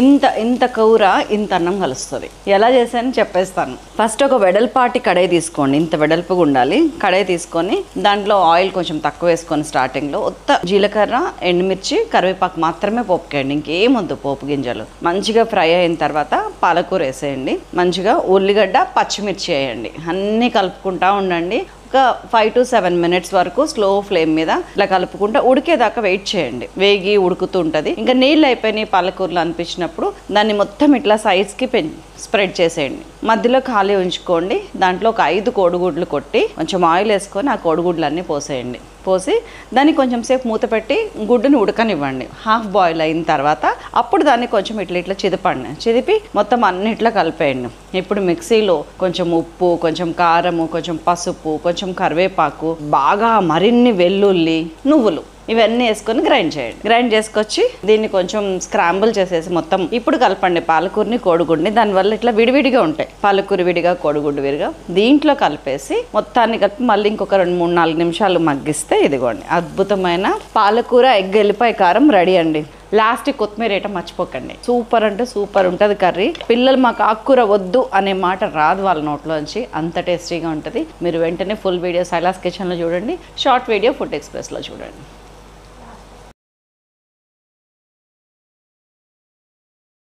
ఇంత కూర ఇంత అన్నం కలుస్తుంది. ఎలా చేశానని చెప్పేస్తాను. ఫస్ట్ ఒక వెడల్పాటి కడాయి తీసుకోండి, ఇంత వెడల్పుగా ఉండాలి. కడాయి తీసుకొని దాంట్లో ఆయిల్ కొంచెం తక్కువ వేసుకొని స్టార్టింగ్లో ఉత్త జీలకర్ర, ఎండుమిర్చి, కరివేపాకు మాత్రమే పోపుకేయండి, ఇంకేమొద్దు పోపు గింజలు. మంచిగా ఫ్రై అయిన తర్వాత పాలకూర వేసేయండి, మంచిగా ఉల్లిగడ్డ, పచ్చిమిర్చి వేయండి, అన్నీ కలుపుకుంటూ ఉండండి. ఒక 5 to 7 minutes వరకు స్లో ఫ్లేమ్ మీద ఇలా కలుపుకుంటూ ఉడికేదాకా వెయిట్ చేయండి. వేగి ఉడుకుతూ ఉంటుంది. ఇంకా నీళ్ళు అయిపోయినాయి పాలకూరలు అనిపించినప్పుడు దాన్ని మొత్తం ఇట్లా సైడ్స్కి స్ప్రెడ్ చేసేయండి. మధ్యలో ఖాళీ ఉంచుకోండి. దాంట్లో ఒక 5 కోడిగుడ్లు కొట్టి కొంచెం ఆయిల్ వేసుకొని ఆ కోడిగుడ్లు అన్నీ పోసేయండి. పోసి దాన్ని కొంచెం సేపు మూత పెట్టి గుడ్డుని ఉడకనివ్వండి. హాఫ్ బాయిల్ అయిన తర్వాత అప్పుడు దాన్ని కొంచెం ఇట్లా చిదపండి. చిదిపి మొత్తం అన్నిట్లో కలిపేయండి. ఇప్పుడు మిక్సీలో కొంచెం ఉప్పు, కొంచెం కారము, కొంచెం పసుపు, కొంచెం కరివేపాకు, బాగా మరిన్ని వెల్లుల్లి, నువ్వులు ఇవన్నీ వేసుకొని గ్రైండ్ చేయండి. గ్రైండ్ చేసుకొచ్చి దీన్ని కొంచెం స్క్రాంబుల్ చేసేసి మొత్తం ఇప్పుడు కలపండి పాలకూరని, కోడిగుడ్ని. దానివల్ల ఇట్లా విడివిడిగా ఉంటాయి, పాలకూర విడిగా, కోడిగుడ్డు విడిగా. దీంట్లో కలిపేసి మొత్తాన్ని కలిపి మళ్ళీ ఇంకొక 2-3-4 నిమిషాలు మగ్గిస్తే ఇదిగోండి అద్భుతమైన పాలకూర ఎగ్ ఎల్లిపాయ కారం రెడీ అండి. లాస్ట్ కొత్తిమీర వేయటం మర్చిపోకండి. సూపర్ అంటే సూపర్ ఉంటుంది కర్రీ. పిల్లలు మాకు ఆకుకూర వద్దు అనే మాట రాదు వాళ్ళ నోట్లోంచి, అంత టేస్టీగా ఉంటుంది. మీరు వెంటనే ఫుల్ వీడియో సైలాస్ కిచెన్లో చూడండి, షార్ట్ వీడియో ఫుడ్ ఎక్స్ప్రెస్లో చూడండి.